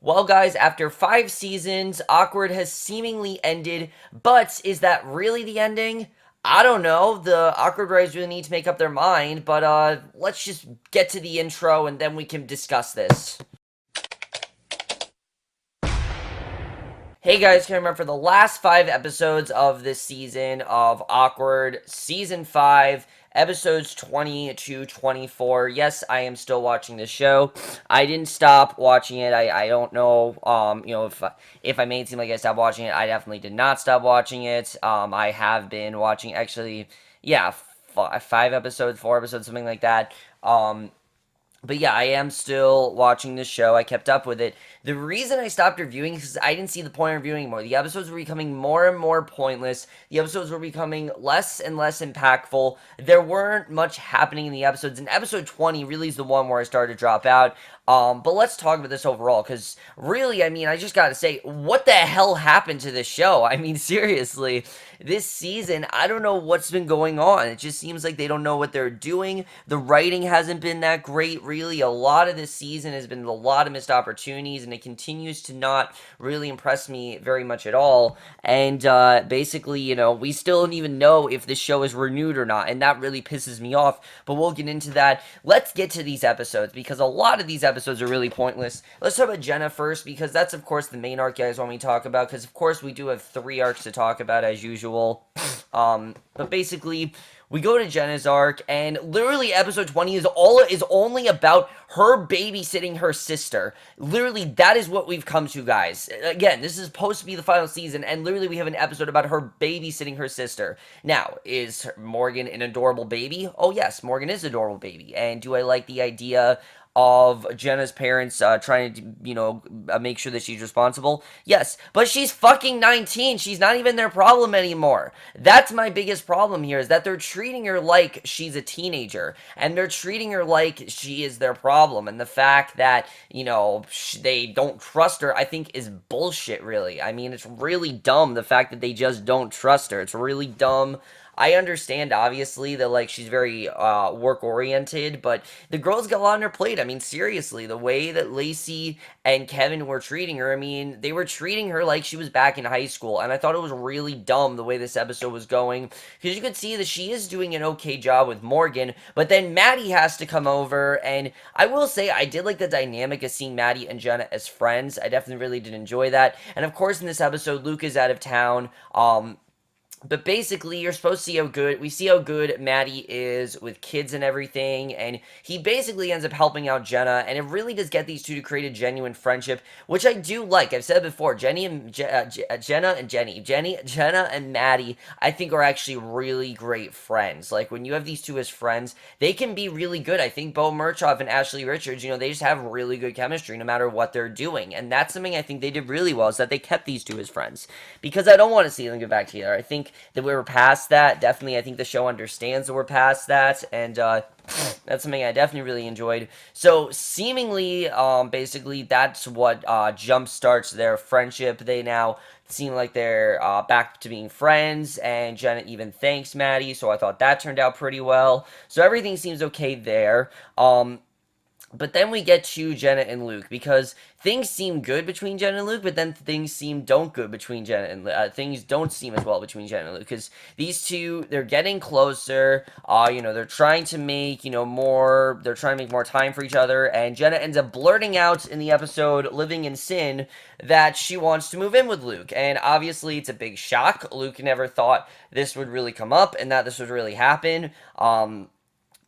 Well, guys, after 5 seasons, Awkward has seemingly ended, but is that really the ending? I don't know. The Awkward writers really need to make up their mind, but let's just get to the intro and then we can discuss this. Hey guys, can remember for the last 5 episodes of this season of Awkward, Season 5, episodes 20 to 24. Yes, I am still watching this show. I didn't stop watching it. I don't know, if I made it seem like I stopped watching it, I definitely did not stop watching it. I have been watching, actually, yeah, 5 episodes, 4 episodes, something like that. But yeah, I am still watching this show. I kept up with it. The reason I stopped reviewing is because I didn't see the point of reviewing anymore. The episodes were becoming more and more pointless. The episodes were becoming less and less impactful. There weren't much happening in the episodes. And episode 20 really is the one where I started to drop out. But let's talk about this overall, because really, I mean, I just gotta say, what the hell happened to this show? I mean, seriously, this season, I don't know what's been going on. It just seems like they don't know what they're doing. The writing hasn't been that great, really. A lot of this season has been a lot of missed opportunities, and it continues to not really impress me very much at all. And basically, we still don't even know if this show is renewed or not, and that really pisses me off. But we'll get into that. Let's get to these episodes, because a lot of these episodes are really pointless. Let's talk about Jenna first, because that's, of course, the main arc you guys want me to talk about, because, of course, we do have 3 arcs to talk about, as usual. But basically, we go to Jenna's arc, and literally episode 20 is only about her babysitting her sister. Literally, that is what we've come to, guys. Again, this is supposed to be the final season, and literally we have an episode about her babysitting her sister. Now, is Morgan an adorable baby? Oh yes, Morgan is an adorable baby. And do I like the idea of Jenna's parents trying to, make sure that she's responsible? Yes, but she's fucking 19. She's not even their problem anymore. That's my biggest problem here, is that they're treating her like she's a teenager, and they're treating her like she is their problem. And the fact that, they don't trust her, I think is bullshit, really. I mean, it's really dumb, the fact that they just don't trust her. It's really dumb. I understand, obviously, that, like, she's very work-oriented, but the girl's got a lot on her plate. I mean, seriously, the way that Lacey and Kevin were treating her, I mean, they were treating her like she was back in high school, and I thought it was really dumb the way this episode was going, because you could see that she is doing an okay job with Morgan, but then Maddie has to come over, and I will say, I did like the dynamic of seeing Maddie and Jenna as friends. I definitely really did enjoy that, and of course, in this episode, Luke is out of town. But basically, you're supposed to see we see how good Maddie is with kids and everything, and he basically ends up helping out Jenna, and it really does get these two to create a genuine friendship, which I do like. I've said before, Jenna and Maddie, I think are actually really great friends. Like, when you have these two as friends, they can be really good. I think Bo Murchoff and Ashley Richards, they just have really good chemistry no matter what they're doing, and that's something I think they did really well, is that they kept these two as friends, because I don't want to see them get back together. I think that we were past that. Definitely, I think the show understands that we're past that, and that's something I definitely really enjoyed. So, seemingly, basically, that's what jump starts their friendship. They now seem like they're back to being friends, and Jenna even thanks Maddie, so I thought that turned out pretty well. So, everything seems okay there. But then we get to Jenna and Luke, because things seem good between Jenna and Luke, but then things don't good between Jenna and things don't seem as well between Jenna and Luke, because these two, they're getting closer. They're trying to make they're trying to make more time for each other, and Jenna ends up blurting out in the episode "Living in Sin" that she wants to move in with Luke, and obviously it's a big shock. Luke never thought this would really come up and that this would really happen.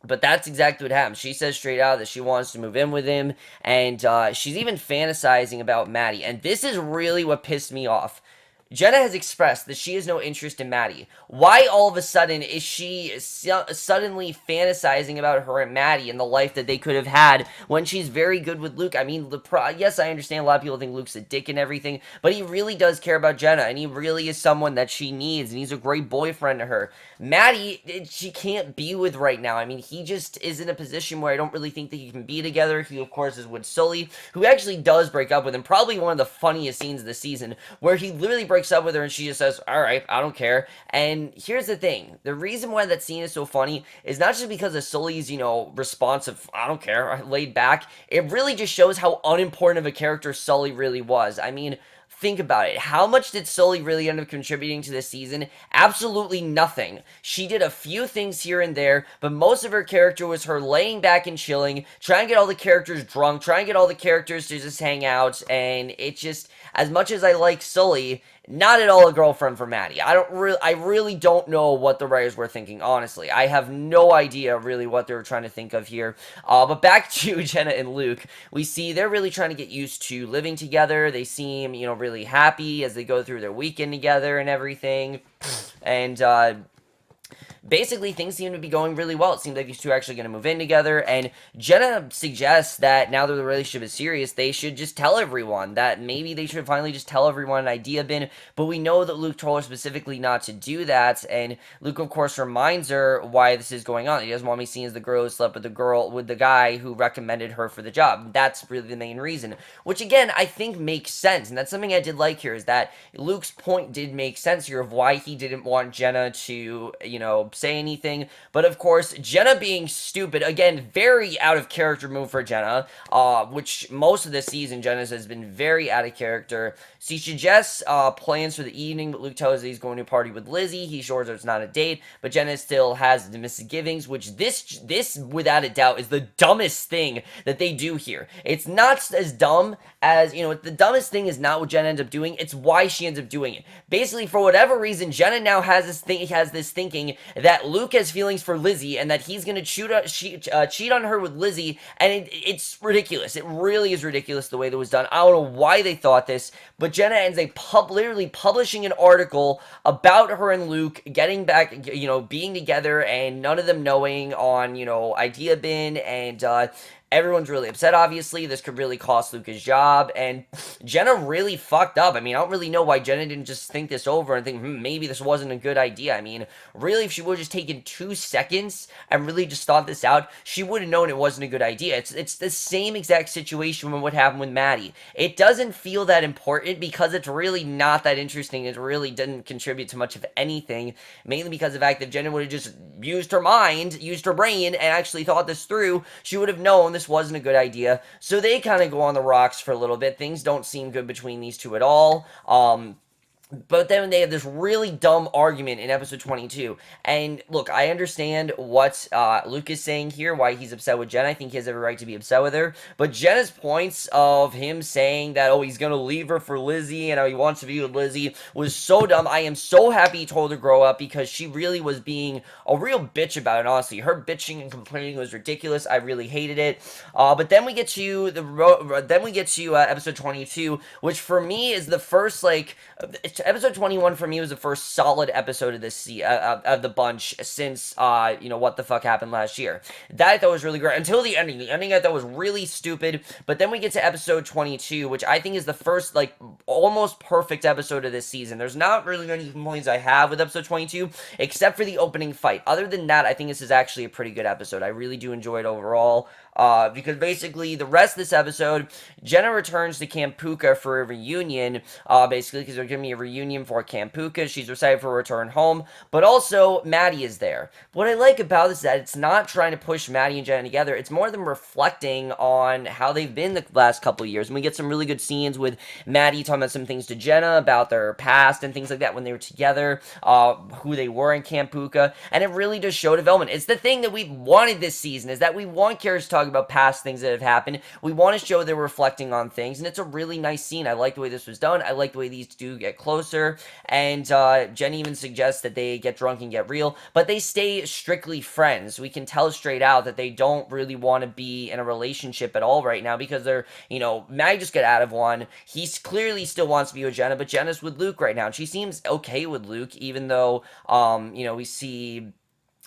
But that's exactly what happened. She says straight out that she wants to move in with him, and she's even fantasizing about Maddie. And this is really what pissed me off. Jenna has expressed that she has no interest in Maddie. Why all of a sudden is she suddenly fantasizing about her and Maddie and the life that they could have had when she's very good with Luke? I mean, yes, I understand a lot of people think Luke's a dick and everything, but he really does care about Jenna, and he really is someone that she needs, and he's a great boyfriend to her. Maddie, she can't be with right now. I mean, he just is in a position where I don't really think that he can be together. He, of course, is with Sully, who actually does break up with him. Probably one of the funniest scenes of the season, where he literally breaks breaks up with her and she just says, all right, I don't care. And here's the thing. The reason why that scene is so funny is not just because of Sully's, response of, I don't care, laid back. It really just shows how unimportant of a character Sully really was. I mean, think about it. How much did Sully really end up contributing to this season? Absolutely nothing. She did a few things here and there, but most of her character was her laying back and chilling, trying to get all the characters drunk, trying to get all the characters to just hang out, and it just, as much as I like Sully, not at all a girlfriend for Maddie. I really don't know what the writers were thinking, honestly. I have no idea really what they were trying to think of here. But back to Jenna and Luke, we see they're really trying to get used to living together. They seem, really happy as they go through their weekend together and everything. And, basically, things seem to be going really well. It seems like these two are actually going to move in together, and Jenna suggests that now that the relationship is serious, they should just tell everyone, that maybe they should finally just tell everyone an idea bin, but we know that Luke told her specifically not to do that, and Luke, of course, reminds her why this is going on. He doesn't want me seen as the girl who slept with the guy who recommended her for the job. That's really the main reason, which, again, I think makes sense, and that's something I did like here, is that Luke's point did make sense here of why he didn't want Jenna to, say anything. But of course, Jenna being stupid, again, very out of character move for Jenna, which most of this season Jenna has been very out of character. She suggests plans for the evening, but Luke tells her he's going to party with Lizzie. He assures her it's not a date, but Jenna still has the misgivings, which this without a doubt is the dumbest thing that they do here. It's not as dumb as, the dumbest thing is not what Jenna ends up doing, it's why she ends up doing it. Basically, for whatever reason, Jenna now has this thinking that Luke has feelings for Lizzie and that he's going to cheat on her with Lizzie, and it's ridiculous. It really is ridiculous the way that was done. I don't know why they thought this, but Jenna ends up literally publishing an article about her and Luke getting back, being together, and none of them knowing on, Idea Bin, and everyone's really upset, obviously. This could really cost Luke his job, and Jenna really fucked up. I mean, I don't really know why Jenna didn't just think this over and think, maybe this wasn't a good idea. I mean, really, if she would have just taken 2 seconds and really just thought this out, she would have known it wasn't a good idea. It's the same exact situation with what happened with Maddie. It doesn't feel that important because it's really not that interesting. It really didn't contribute to much of anything, mainly because of the fact that Jenna would have just used her mind, used her brain, and actually thought this through. She would have known this wasn't a good idea. So they kind of go on the rocks for a little bit. Things don't seem good between these two at all. But then they have this really dumb argument in episode 22. And look, I understand what Luke is saying here, why he's upset with Jenna. I think he has every right to be upset with her. But Jenna's points of him saying that, he's going to leave her for Lizzie and how he wants to be with Lizzie was so dumb. I am so happy he told her to grow up, because she really was being a real bitch about it, honestly. Her bitching and complaining was ridiculous. I really hated it. But then we get to episode 22, which for me is the first, episode 21 for me was the first solid episode of this of the bunch since what the fuck happened last year. That I thought was really great until the ending. The ending I thought was really stupid. But then we get to episode 22, which I think is the first almost perfect episode of this season. There's not really any complaints I have with episode 22 except for the opening fight. Other than that, I think this is actually a pretty good episode. I really do enjoy it overall. Because basically the rest of this episode, Jenna returns to Kampuka for a reunion, basically because they're giving me a reunion for Kampuka. She's excited for a return home, but also Maddie is there. What I like about this is that it's not trying to push Maddie and Jenna together. It's more them reflecting on how they've been the last couple of years, and we get some really good scenes with Maddie talking about some things to Jenna about their past and things like that when they were together, who they were in Kampuka, and it really does show development. It's the thing that we wanted this season, is that we want characters to talk about past things that have happened. We want to show they're reflecting on things, and it's a really nice scene. I like the way this was done. I like the way these two get closer, and Jen even suggests that they get drunk and get real, but they stay strictly friends. We can tell straight out that they don't really want to be in a relationship at all right now, because they're, Maggie just got out of one. He clearly still wants to be with Jenna, but Jenna's with Luke right now, and she seems okay with Luke, even though, we see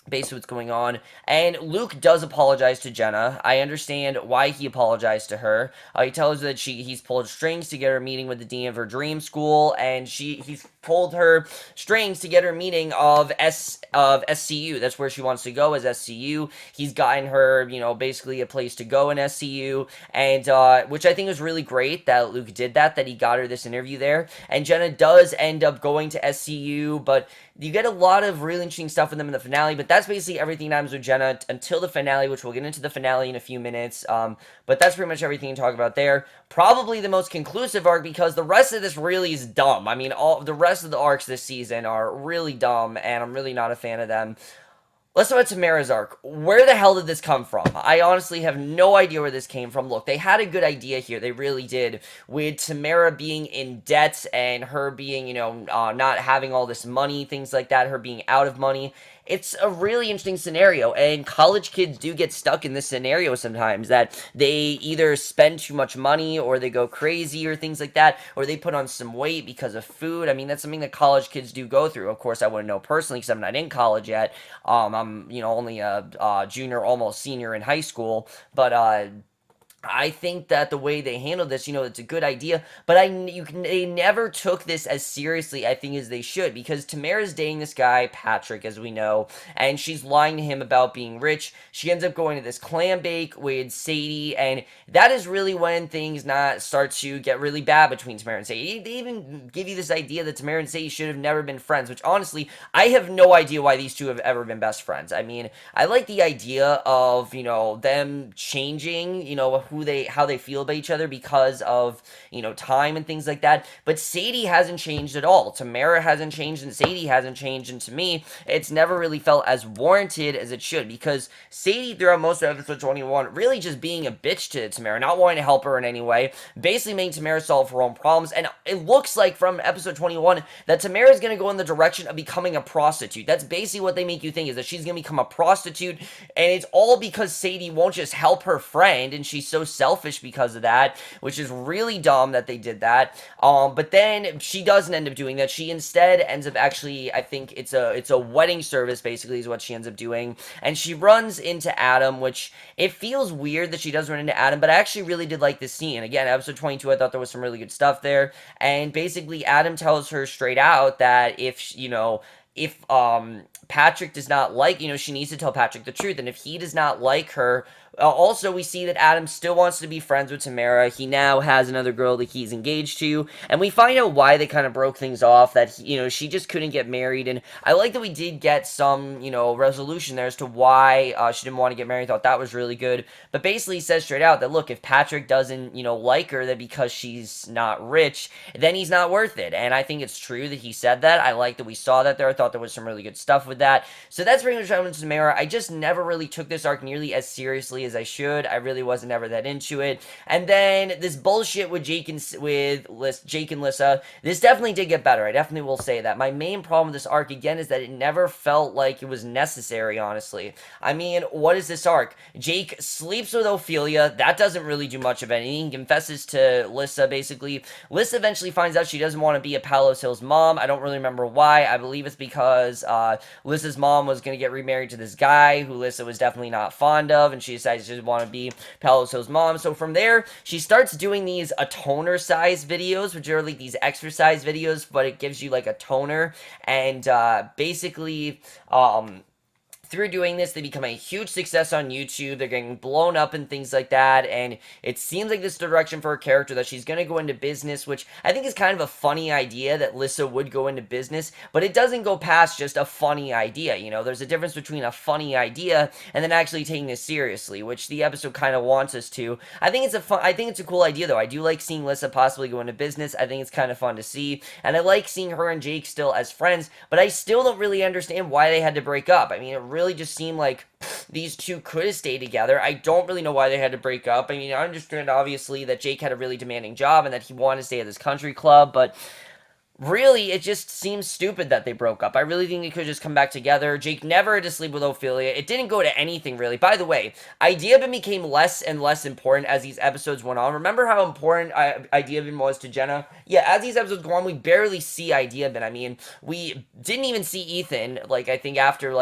basically what's going on. And Luke does apologize to Jenna. I understand why he apologized to her. He tells her that he's pulled strings to get her meeting with the dean of her dream school, and he's pulled her strings to get her meeting of SCU. That's where she wants to go, as SCU. He's gotten her, basically a place to go in SCU, and which I think was really great that Luke did that he got her this interview there. And Jenna does end up going to SCU, but you get a lot of really interesting stuff with them in the finale, but that's basically everything that happens with Jenna until the finale, which we'll get into the finale in a few minutes. But that's pretty much everything to talk about there. Probably the most conclusive arc, because the rest of this really is dumb. I mean, all the rest of the arcs this season are really dumb, and I'm really not a fan of them. Let's talk about Tamara's arc. Where the hell did this come from? I honestly have no idea where this came from. Look, they had a good idea here. They really did. With Tamara being in debt and her being, not having all this money, things like that, her being out of money. It's a really interesting scenario, and college kids do get stuck in this scenario sometimes, that they either spend too much money or they go crazy or things like that, or they put on some weight because of food. I mean, that's something that college kids do go through. Of course, I wouldn't know personally because I'm not in college yet. I'm, only a junior, almost senior in high school, but I think that the way they handled this, it's a good idea, but they never took this as seriously, I think, as they should, because Tamara's dating this guy, Patrick, as we know, and she's lying to him about being rich. She ends up going to this clam bake with Sadie, and that is really when things not start to get really bad between Tamara and Sadie. They even give you this idea that Tamara and Sadie should have never been friends, which honestly, I have no idea why these two have ever been best friends. I mean, I like the idea of, them changing, how they feel about each other because of, time and things like that. But Sadie hasn't changed at all. Tamara hasn't changed and Sadie hasn't changed. And to me, it's never really felt as warranted as it should, because Sadie, throughout most of episode 21, really just being a bitch to Tamara, not wanting to help her in any way, basically making Tamara solve her own problems. And it looks like from episode 21 that Tamara is going to go in the direction of becoming a prostitute. That's basically what they make you think, is that she's going to become a prostitute. And it's all because Sadie won't just help her friend, and she's so selfish because of that, which is really dumb that they did that. But then she doesn't end up doing that. She instead ends up actually, I think it's a wedding service, basically, is what she ends up doing. And she runs into Adam, which it feels weird that she does run into Adam, but I actually really did like this scene. Again, episode 22, I thought there was some really good stuff there. And basically, Adam tells her straight out that if Patrick does not like, she needs to tell Patrick the truth. And if he does not like her, also, we see that Adam still wants to be friends with Tamara. He now has another girl that he's engaged to, and we find out why they kind of broke things off, that, she just couldn't get married. And I like that we did get some, resolution there as to why she didn't want to get married. I thought that was really good. But basically, he says straight out that, look, if Patrick doesn't, like her, that because she's not rich, then he's not worth it. And I think it's true that he said that. I like that we saw that there. I thought there was some really good stuff with that. So that's pretty much what happened to Tamara. I just never really took this arc nearly as seriously as I should. I really wasn't ever that into it. And then this bullshit with Jake and Lissa, this definitely did get better. I definitely will say that. My main problem with this arc, again, is that it never felt like it was necessary, honestly. I mean, what is this arc? Jake sleeps with Ophelia. That doesn't really do much of anything. He confesses to Lissa, basically. Lissa eventually finds out she doesn't want to be a Palos Hills mom. I don't really remember why. I believe it's because Lissa's mom was going to get remarried to this guy who Lissa was definitely not fond of, and she decides she doesn't want to be Palos Hills mom. So from there, she starts doing these a toner size videos, which are like these exercise videos, but it gives you like a toner. And basically, through doing this, they become a huge success on YouTube. They're getting blown up and things like that, and it seems like this direction for her character, that she's going to go into business, which I think is kind of a funny idea, that Lissa would go into business, but it doesn't go past just a funny idea. There's a difference between a funny idea and then actually taking this seriously, which the episode kind of wants us to. I think it's a cool idea, though. I do like seeing Lissa possibly go into business. I think it's kind of fun to see, and I like seeing her and Jake still as friends, but I still don't really understand why they had to break up. I mean, it really just seemed like these two could have stayed together. I don't really know why they had to break up. I mean, I understand, obviously, that Jake had a really demanding job and that he wanted to stay at this country club, but really, it just seems stupid that they broke up. I really think they could just come back together. Jake never had to sleep with Ophelia. It didn't go to anything, really. By the way, Ideabin became less and less important as these episodes went on. Remember how important Ideabin was to Jenna? Yeah, as these episodes go on, we barely see Ideabin. I mean, we didn't even see Ethan, I think after,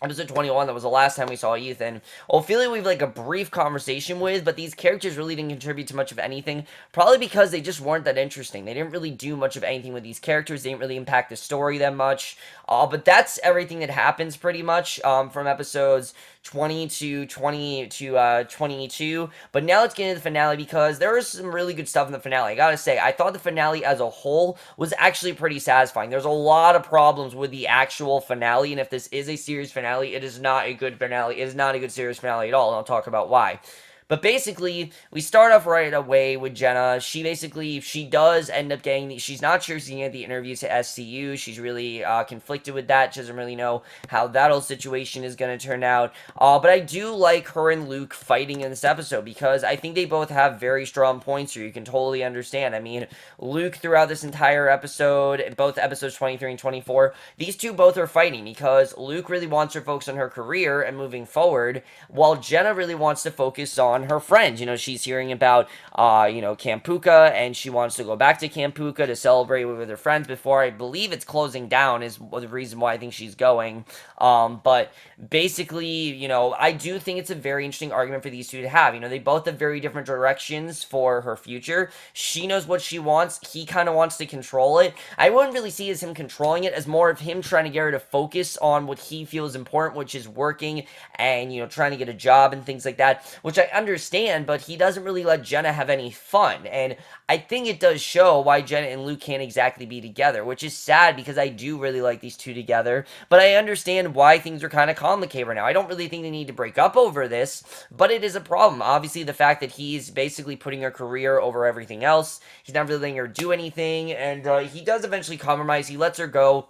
Episode 21, that was the last time we saw Ethan. Ophelia, we've like a brief conversation with, but these characters really didn't contribute to much of anything. Probably because they just weren't that interesting. They didn't really do much of anything with these characters. They didn't really impact the story that much. But that's everything that happens pretty much from episodes 20 to 22. But now let's get into the finale because there was some really good stuff in the finale. I gotta say, I thought the finale as a whole was actually pretty satisfying. There's a lot of problems with the actual finale, and if this is a series finale, it is not a good finale. It is not a good series finale at all, and I'll talk about why. But basically, we start off right away with Jenna. She does end up getting, she's not sure she's going to get the interviews to SCU. She's really conflicted with that. She doesn't really know how that whole situation is going to turn out. But I do like her and Luke fighting in this episode because I think they both have very strong points here. You can totally understand. I mean, Luke throughout this entire episode, both episodes 23 and 24, these two both are fighting because Luke really wants to focus on her career and moving forward, while Jenna really wants to focus on her friends. She's hearing about, Kampuka, and she wants to go back to Kampuka to celebrate with her friends before, I believe it's closing down, is the reason why I think she's going. But basically, I do think it's a very interesting argument for these two to have. They both have very different directions for her future. She knows what she wants. He kind of wants to control it. I wouldn't really see it as him controlling it, as more of him trying to get her to focus on what he feels important, which is working and, trying to get a job and things like that, which I understand, but he doesn't really let Jenna have any fun. And I think it does show why Jenna and Luke can't exactly be together, which is sad because I do really like these two together, but I understand why things are kind of complicated right now. I don't really think they need to break up over this, but it is a problem. Obviously, the fact that he's basically putting her career over everything else, he's not really letting her do anything, and he does eventually compromise. He lets her go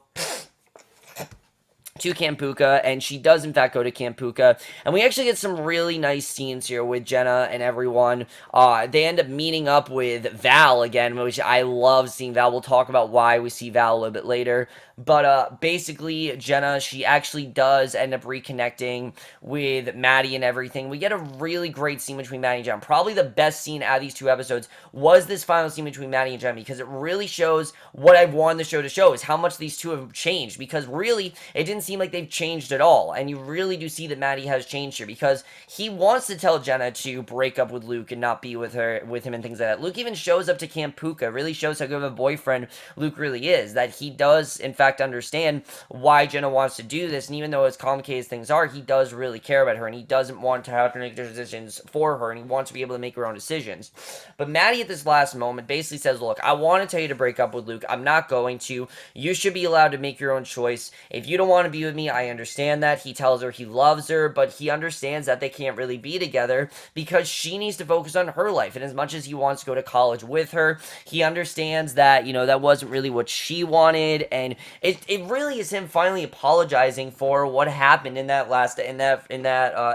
to Kampuka, and she does in fact go to Kampuka, and we actually get some really nice scenes here with Jenna and everyone. They end up meeting up with Val again, which I love seeing Val. We'll talk about why we see Val a little bit later, but basically Jenna, she actually does end up reconnecting with Maddie and everything. We get a really great scene between Maddie and Jenna. Probably the best scene out of these two episodes was this final scene between Maddie and Jenna, because it really shows what I've wanted the show to show, is how much these two have changed, because really it didn't seem like they've changed at all, and you really do see that Maddie has changed here, because he wants to tell Jenna to break up with Luke and not be with him and things like that. Luke even shows up to Kampuka, really shows how good of a boyfriend Luke really is, that he does in fact understand why Jenna wants to do this, and even though as complicated as things are, he does really care about her, and he doesn't want to have to make decisions for her, and he wants to be able to make her own decisions. But Maddie at this last moment basically says, look, I want to tell you to break up with Luke. I'm not going to. You should be allowed to make your own choice. If you don't want to be with me, I understand that. He tells her he loves her, but he understands that they can't really be together because she needs to focus on her life. And as much as he wants to go to college with her, he understands that, that wasn't really what she wanted. And it really is him finally apologizing for what happened in that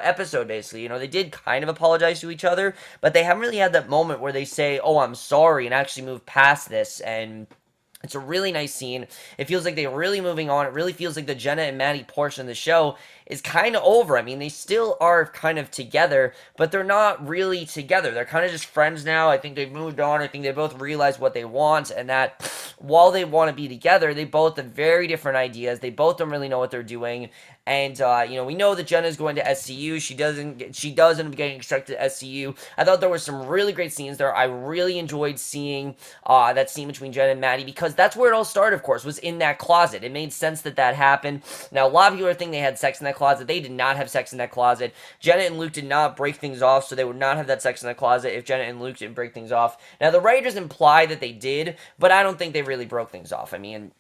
episode, basically. They did kind of apologize to each other, but they haven't really had that moment where they say, oh, I'm sorry, and actually move past this. And it's a really nice scene. It feels like they're really moving on. It really feels like the Jenna and Maddie portion of the show is kind of over. I mean, they still are kind of together, but they're not really together. They're kind of just friends now. I think they've moved on. I think they both realize what they want, and that while they want to be together, they both have very different ideas. They both don't really know what they're doing. And, we know that Jenna's going to SCU. She does end up getting accepted to SCU. I thought there were some really great scenes there. I really enjoyed seeing that scene between Jenna and Maddie, because that's where it all started, of course, was in that closet. It made sense that happened. Now, a lot of people are thinking they had sex in that closet. They did not have sex in that closet. Jenna and Luke did not break things off, so they would not have that sex in that closet if Jenna and Luke didn't break things off. Now, the writers imply that they did, but I don't think they really broke things off. I mean,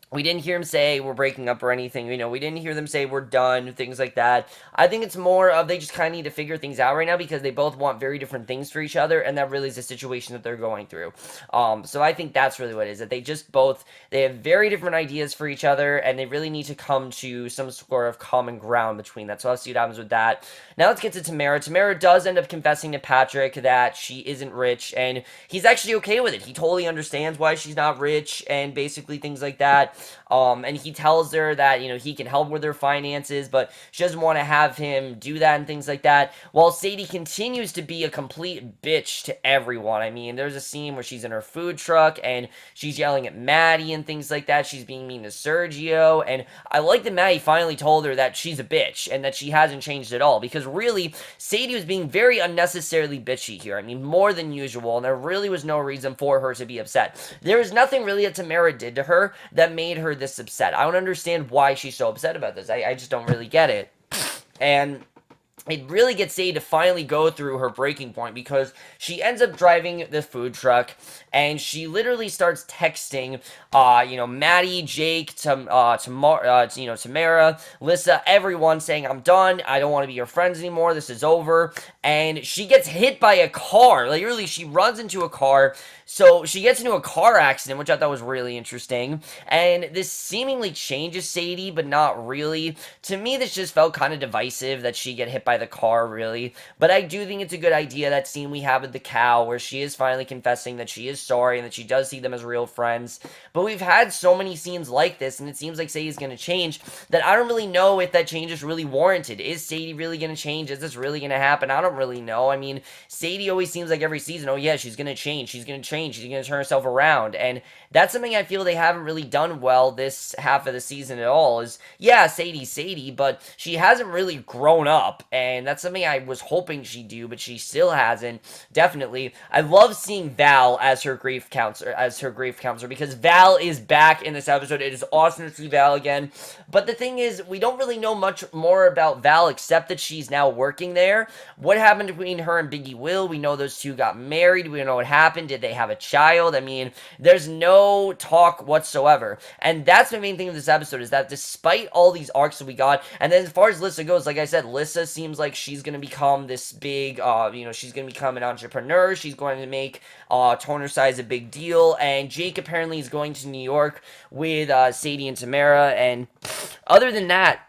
we didn't hear him say we're breaking up or anything. We didn't hear them say we're done, things like that. I think it's more of they just kind of need to figure things out right now, because they both want very different things for each other, and that really is the situation that they're going through. So I think that's really what it is, that they have very different ideas for each other, and they really need to come to some sort of common ground between that. So I'll see what happens with that. Now let's get to Tamara. Tamara does end up confessing to Patrick that she isn't rich, and he's actually okay with it. He totally understands why she's not rich, and basically things like that. And he tells her that, he can help with her finances, but she doesn't want to have him do that and things like that. While Sadie continues to be a complete bitch to everyone. I mean, there's a scene where she's in her food truck and she's yelling at Maddie and things like that. She's being mean to Sergio. And I like that Maddie finally told her that she's a bitch and that she hasn't changed at all. Because really, Sadie was being very unnecessarily bitchy here. I mean, more than usual. And there really was no reason for her to be upset. There was nothing really that Tamara did to her that made her this upset. I don't understand why she's so upset about this. I just don't really get it. And it really gets Sadie to finally go through her breaking point because she ends up driving the food truck and she literally starts texting, Maddie, Jake, Tamara, Lissa, everyone saying, I'm done. I don't want to be your friends anymore. This is over. And she gets hit by a car. Literally, she runs into a car. So she gets into a car accident, which I thought was really interesting. And this seemingly changes Sadie, but not really. To me, this just felt kind of divisive that she get hit by the car, really. But I do think it's a good idea, that scene we have with the cow, where she is finally confessing that she is sorry and that she does see them as real friends. But we've had so many scenes like this, and it seems like Sadie's going to change, that I don't really know if that change is really warranted. Is Sadie really going to change? Is this really going to happen? I don't really know. I mean, Sadie always seems like every season, oh yeah, she's going to change. She's going to change. She's going to turn herself around. And that's something I feel they haven't really done well this half of the season at all. Is, yeah, Sadie's Sadie, but she hasn't really grown up. And that's something I was hoping she'd do, but she still hasn't. Definitely. I love seeing Val as her grief counselor, because Val is back in this episode. It is awesome to see Val again. But the thing is, we don't really know much more about Val except that she's now working there. What happened between her and Biggie Will? We know those two got married. We don't know what happened. Did they have a child? I mean, there's no talk whatsoever. And that's the main thing of this episode, is that despite all these arcs that we got, and then as far as Lissa goes, like I said, Lissa seems like she's going to become this big, she's going to become an entrepreneur. She's going to make toner size a big deal. And Jake apparently is going to New York with Sadie and Tamara. And other than that,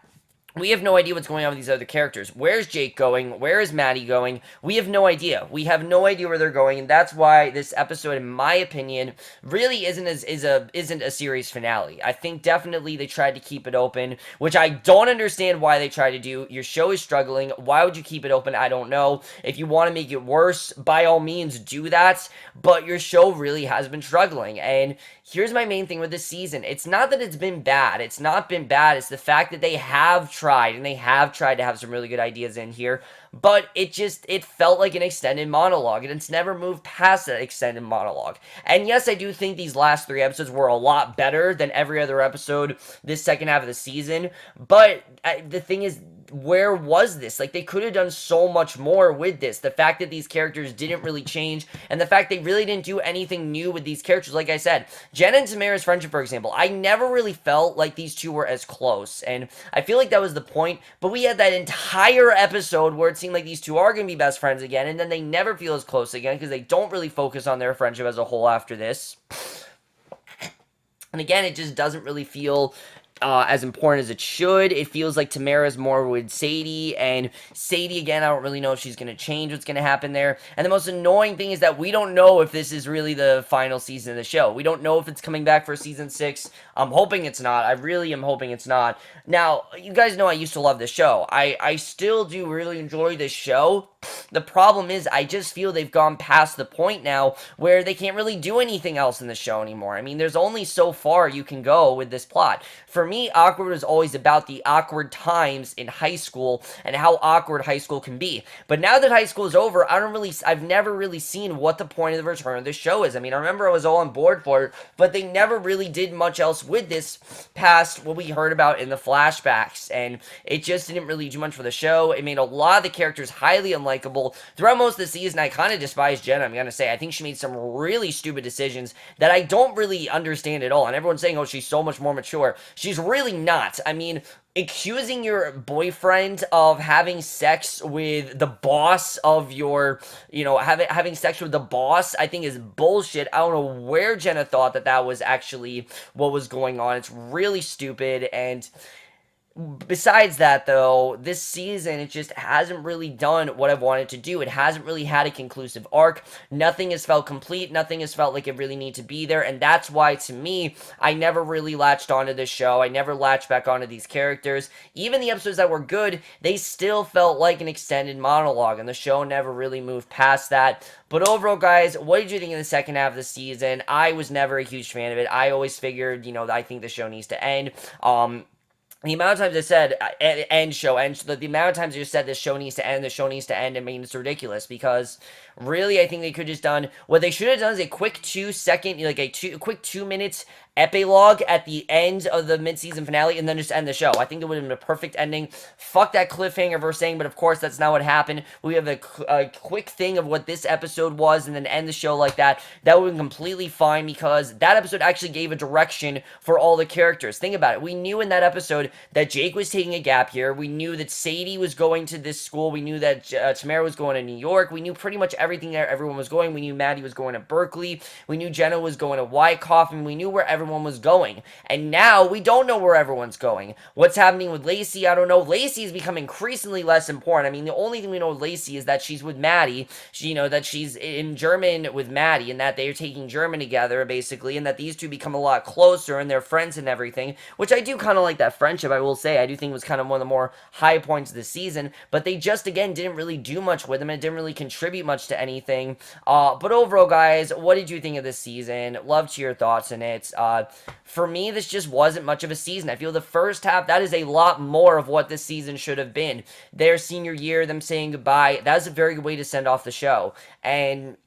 we have no idea what's going on with these other characters. Where's Jake going? Where is Maddie going? We have no idea. We have no idea where they're going, and that's why this episode, in my opinion, really isn't a series finale. I think definitely they tried to keep it open, which I don't understand why they tried to do. Your show is struggling. Why would you keep it open? I don't know. If you want to make it worse, by all means, do that. But your show really has been struggling, and here's my main thing with this season. It's not that it's been bad. It's not been bad. It's the fact that they have tried, and they have tried to have some really good ideas in here, but it felt like an extended monologue, and it's never moved past that extended monologue. And yes, I do think these last 3 episodes were a lot better than every other episode this second half of the season, but the thing is, where was this? Like, they could have done so much more with this. The fact that these characters didn't really change, and the fact they really didn't do anything new with these characters. Like I said, Jenna and Tamara's friendship, for example, I never really felt like these two were as close, and I feel like that was the point, but we had that entire episode where it seemed like these two are going to be best friends again, and then they never feel as close again, because they don't really focus on their friendship as a whole after this. And again, it just doesn't really feel as important as it should. It feels like Tamara's more with Sadie, and Sadie, again, I don't really know if she's going to change, what's going to happen there. And the most annoying thing is that we don't know if this is really the final season of the show. We don't know if it's coming back for season 6. I'm hoping it's not. I really am hoping it's not. Now, you guys know I used to love this show. I still do really enjoy this show. The problem is, I just feel they've gone past the point now where they can't really do anything else in the show anymore. I mean, there's only so far you can go with this plot. For me, Awkward was always about the awkward times in high school and how awkward high school can be. But now that high school is over, I've never really seen what the point of the return of this show is. I mean, I remember I was all on board for it, but they never really did much else with this past what we heard about in the flashbacks, and it just didn't really do much for the show. It made a lot of the characters highly unlikable. Throughout most of the season, I kind of despised Jenna, I'm gonna say. I think she made some really stupid decisions that I don't really understand at all, and everyone's saying, oh, she's so much more mature. She's really not. I mean, accusing your boyfriend of having sex with the boss of your, having sex with the boss, I think is bullshit. I don't know where Jenna thought that was actually what was going on. It's really stupid, and Besides that, though, this season it just hasn't really done what I've wanted to do. It hasn't really had a conclusive arc. Nothing has felt complete. Nothing has felt like it really needs to be there, and that's why, to me, I never really latched onto this show. I never latched back onto these characters. Even the episodes that were good, they still felt like an extended monologue, and the show never really moved past that. But overall, guys, what did you think of the second half of the season? I was never a huge fan of it. I always figured, I think the show needs to end. The amount of times I said end show, end. The amount of times you said this show needs to end, the show needs to end. I mean, it's ridiculous because really, I think they could have just done what they should have done is a quick 2 second, like quick 2 minutes epilogue at the end of the mid-season finale, and then just end the show. I think it would have been a perfect ending. Fuck that cliffhanger we're saying, but of course that's not what happened. We have a quick thing of what this episode was, and then end the show like that. That would have been completely fine because that episode actually gave a direction for all the characters. Think about it. We knew in that episode that Jake was taking a gap year. We knew that Sadie was going to this school. We knew that Tamara was going to New York. We knew pretty much everything there. Everyone was going. We knew Maddie was going to Berkeley. We knew Jenna was going to Wyckoff, and we knew where everyone was going. And now we don't know where everyone's going. What's happening with Lacey? I don't know. Lacey is becoming increasingly less important. I mean, the only thing we know with Lacey is that she's with Maddie. That she's in German with Maddie, and that they're taking German together, basically, and that these two become a lot closer, and they're friends and everything, which I do kind of like that friendship, I will say. I do think it was kind of one of the more high points of the season, but they just, again, didn't really do much with them. It didn't really contribute much to anything. But overall, guys, what did you think of this season? Love to your thoughts in it. For me, this just wasn't much of a season. I feel the first half, that is a lot more of what this season should have been. Their senior year, them saying goodbye, that was a very good way to send off the show. And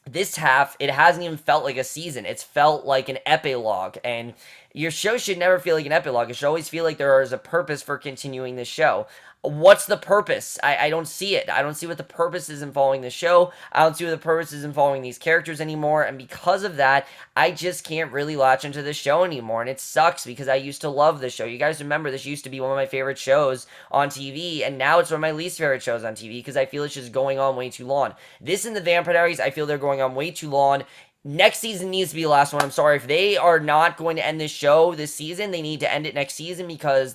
this half, it hasn't even felt like a season. It's felt like an epilogue, and your show should never feel like an epilogue. It should always feel like there is a purpose for continuing this show. What's the purpose? I don't see it. I don't see what the purpose is in following the show. I don't see what the purpose is in following these characters anymore, and because of that, I just can't really latch into the show anymore, and it sucks because I used to love this show. You guys remember this used to be one of my favorite shows on TV, and now it's one of my least favorite shows on TV because I feel it's just going on way too long. This and the Vampire Diaries, I feel they're going on way too long. Next season needs to be the last one. I'm sorry. If they are not going to end this show this season, they need to end it next season because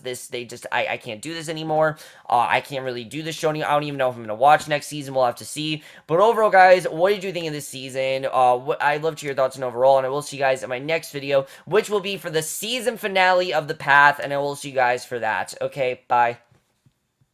I can't do this anymore. I can't really do this show anymore. I don't even know if I'm going to watch next season. We'll have to see. But overall, guys, what did you think of this season? I'd love to hear your thoughts on overall, and I will see you guys in my next video, which will be for the season finale of The Path, and I will see you guys for that. Okay, bye.